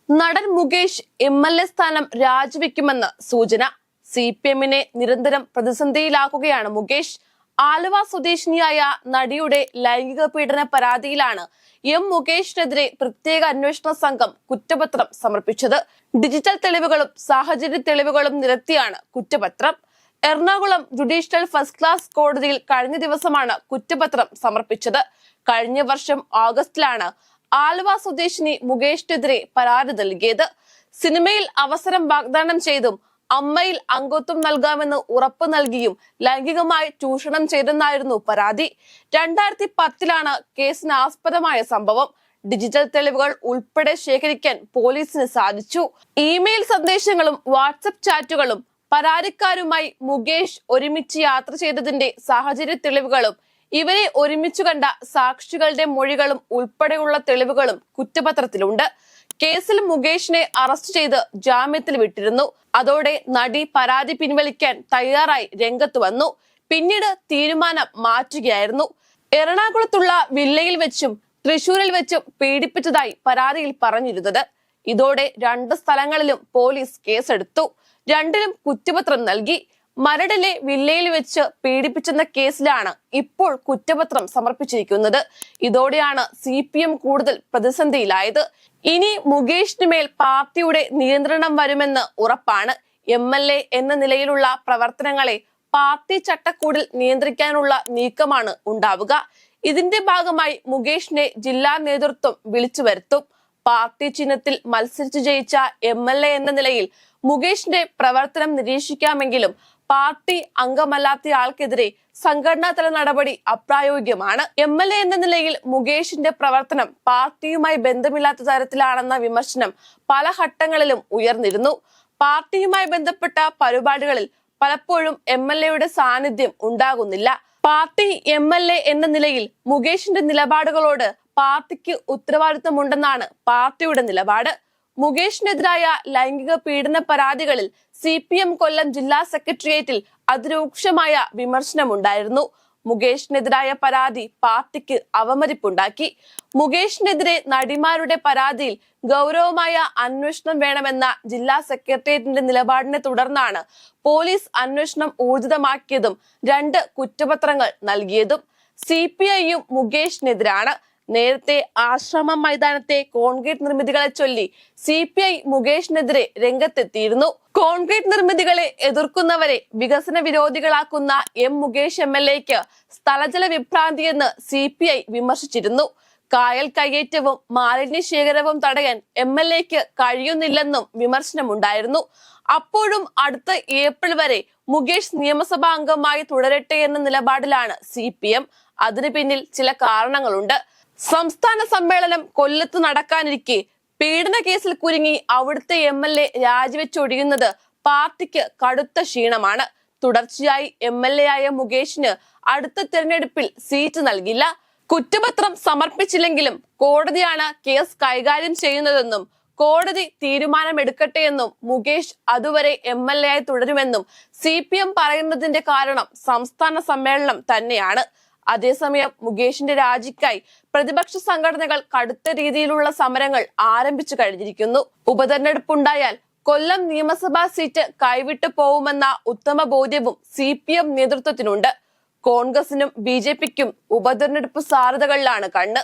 നടൻ മുകേഷ് MLA സ്ഥാനം രാജിവെക്കുമെന്ന് സൂചന. CPM-നെ നിരന്തരം പ്രതിസന്ധിയിലാക്കുകയാണ് മുകേഷ്. ആലുവ സ്വദേശിനിയായ നടിയുടെ ലൈംഗിക പീഡന പരാതിയിലാണ് മുകേഷിനെതിരെ പ്രത്യേക അന്വേഷണ സംഘം കുറ്റപത്രം സമർപ്പിച്ചത്. ഡിജിറ്റൽ തെളിവുകളും സാഹചര്യ തെളിവുകളും നിരത്തിയാണ് കുറ്റപത്രം. എറണാകുളം ജുഡീഷ്യൽ ഫസ്റ്റ് ക്ലാസ് കോടതിയിൽ കഴിഞ്ഞ ദിവസമാണ് കുറ്റപത്രം സമർപ്പിച്ചത്. കഴിഞ്ഞ വർഷം ഓഗസ്റ്റിലാണ് ആലുവ സ്വദേശിനി മുകേഷിനെതിരെ പരാതി നൽകിയത്. സിനിമയിൽ അവസരം വാഗ്ദാനം ചെയ്തും അമ്മയിൽ അംഗത്വം നൽകാമെന്ന് ഉറപ്പ് നൽകിയും ലൈംഗികമായി ചൂഷണം ചെയ്തെന്നായിരുന്നു പരാതി. 2010-ലാണ് കേസിന് ആസ്പദമായ സംഭവം. ഡിജിറ്റൽ തെളിവുകൾ ഉൾപ്പെടെ ശേഖരിക്കാൻ പോലീസിന് സാധിച്ചു. ഇമെയിൽ സന്ദേശങ്ങളും വാട്സപ്പ് ചാറ്റുകളും പരാതിക്കാരുമായി മുകേഷ് ഒരുമിച്ച് യാത്ര ചെയ്തതിന്റെ സാഹചര്യ തെളിവുകളും ഇവരെ ഒരുമിച്ചു കണ്ട സാക്ഷികളുടെ മൊഴികളും ഉൾപ്പെടെയുള്ള തെളിവുകളും കുറ്റപത്രത്തിലുണ്ട്. കേസിൽ മുകേഷിനെ അറസ്റ്റ് ചെയ്ത് ജാമ്യത്തിൽ വിട്ടിരുന്നു. അതോടെ നടി പരാതി പിൻവലിക്കാൻ തയ്യാറായി രംഗത്ത് വന്നു. പിന്നീട് തീരുമാനം മാറ്റുകയായിരുന്നു. എറണാകുളത്തുള്ള വില്ലയിൽ വെച്ചും തൃശൂരിൽ വെച്ചും പീഡിപ്പിച്ചതായി പരാതിയിൽ പറഞ്ഞിരുന്നത്. ഇതോടെ 2 സ്ഥലങ്ങളിലും പോലീസ് കേസെടുത്തു. 2-ലും കുറ്റപത്രം നൽകി. മരടിലെ വില്ലയിൽ വെച്ച് പീഡിപ്പിച്ചെന്ന കേസിലാണ് ഇപ്പോൾ കുറ്റപത്രം സമർപ്പിച്ചിരിക്കുന്നത്. ഇതോടെയാണ് CPM കൂടുതൽ പ്രതിസന്ധിയിലായത്. ഇനി മുകേഷിന് മേൽ പാർട്ടിയുടെ നിയന്ത്രണം വരുമെന്ന് ഉറപ്പാണ്. MLA എന്ന നിലയിലുള്ള പ്രവർത്തനങ്ങളെ പാർട്ടി ചട്ടക്കൂടിൽ നിയന്ത്രിക്കാനുള്ള നീക്കമാണ് ഉണ്ടാവുക. ഇതിന്റെ ഭാഗമായി മുകേഷിനെ ജില്ലാ നേതൃത്വം വിളിച്ചു വരുത്തും. പാർട്ടി ചിഹ്നത്തിൽ മത്സരിച്ചു ജയിച്ച MLA എന്ന നിലയിൽ മുകേഷിന്റെ പ്രവർത്തനം നിരീക്ഷിക്കാമെങ്കിലും പാർട്ടി അംഗമല്ലാത്തയാൾക്കെതിരെ സംഘടനാതല നടപടി അപ്രായോഗികമാണ്. MLA എന്ന നിലയിൽ മുകേഷിന്റെ പ്രവർത്തനം പാർട്ടിയുമായി ബന്ധമില്ലാത്ത തരത്തിലാണെന്ന വിമർശനം പല ഘട്ടങ്ങളിലും ഉയർന്നിരുന്നു. പാർട്ടിയുമായി ബന്ധപ്പെട്ട പരിപാടികളിൽ പലപ്പോഴും MLA-യുടെ സാന്നിധ്യം ഉണ്ടാകുന്നില്ല. പാർട്ടി MLA എന്ന നിലയിൽ മുകേഷിന്റെ നിലപാടുകളോട് പാർട്ടിക്ക് ഉത്തരവാദിത്തമുണ്ടെന്നാണ് പാർട്ടിയുടെ നിലപാട്. മുകേഷിനെതിരായ ലൈംഗിക പീഡന പരാതികളിൽ CPM കൊല്ലം ജില്ലാ സെക്രട്ടേറിയറ്റിൽ അതിരൂക്ഷമായ വിമർശനമുണ്ടായിരുന്നു. മുകേഷിനെതിരായ പരാതി പാർട്ടിക്ക് അവമതിപ്പുണ്ടാക്കി. മുകേഷിനെതിരെ നടിമാരുടെ പരാതിയിൽ ഗൗരവമായ അന്വേഷണം വേണമെന്ന ജില്ലാ സെക്രട്ടേറിയറ്റിന്റെ നിലപാടിനെ തുടർന്നാണ് പോലീസ് അന്വേഷണം ഊർജിതമാക്കിയതും 2 കുറ്റപത്രങ്ങൾ നൽകിയതും. CPI-യും മുകേഷിനെതിരാണ്. നേരത്തെ ആശ്രമം മൈതാനത്തെ കോൺക്രീറ്റ് നിർമ്മിതികളെ ചൊല്ലി CPI മുകേഷിനെതിരെ രംഗത്തെത്തിയിരുന്നു. കോൺക്രീറ്റ് നിർമ്മിതികളെ എതിർക്കുന്നവരെ വികസന വിരോധികളാക്കുന്ന മുകേഷ് MLA-ക്ക് സ്ഥലജല വിഭ്രാന്തിയെന്ന് CPI വിമർശിച്ചിരുന്നു. കായൽ കയ്യേറ്റവും മാലിന്യ ശേഖരവും തടയാൻ MLA-ക്ക് കഴിയുന്നില്ലെന്നും വിമർശനമുണ്ടായിരുന്നു. അപ്പോഴും അടുത്ത ഏപ്രിൽ വരെ മുകേഷ് നിയമസഭാ അംഗമായി തുടരട്ടെ എന്ന നിലപാടിലാണ് CPM. അതിന് പിന്നിൽ ചില കാരണങ്ങളുണ്ട്. സംസ്ഥാന സമ്മേളനം കൊല്ലത്ത് നടക്കാനിരിക്കെ പീഡന കേസിൽ കുരുങ്ങി അവിടുത്തെ MLA രാജിവെച്ചൊഴിയുന്നത് പാർട്ടിക്ക് കടുത്ത ക്ഷീണമാണ്. തുടർച്ചയായി MLA ആയ മുകേഷിന് അടുത്ത തെരഞ്ഞെടുപ്പിൽ സീറ്റ് നൽകില്ല. കുറ്റപത്രം സമർപ്പിച്ചില്ലെങ്കിലും കോടതിയാണ് കേസ് കൈകാര്യം ചെയ്യുന്നതെന്നും കോടതി തീരുമാനമെടുക്കട്ടെയെന്നും മുകേഷ് അതുവരെ MLA ആയി തുടരുമെന്നും CPM പറയുന്നതിന്റെ കാരണം സംസ്ഥാന സമ്മേളനം തന്നെയാണ്. അതേസമയം മുകേഷിന്റെ രാജിക്കായി പ്രതിപക്ഷ സംഘടനകൾ കടുത്ത രീതിയിലുള്ള സമരങ്ങൾ ആരംഭിച്ചു കഴിഞ്ഞിരിക്കുന്നു. ഉപതെരഞ്ഞെടുപ്പുണ്ടായാൽ കൊല്ലം നിയമസഭാ സീറ്റ് കൈവിട്ടു പോവുമെന്ന ഉത്തമ ബോധ്യവും CPM നേതൃത്വത്തിനുണ്ട്. കോൺഗ്രസിനും BJP-ക്കും ഉപതെരഞ്ഞെടുപ്പ് സാധ്യതകളിലാണ് കണ്ണ്.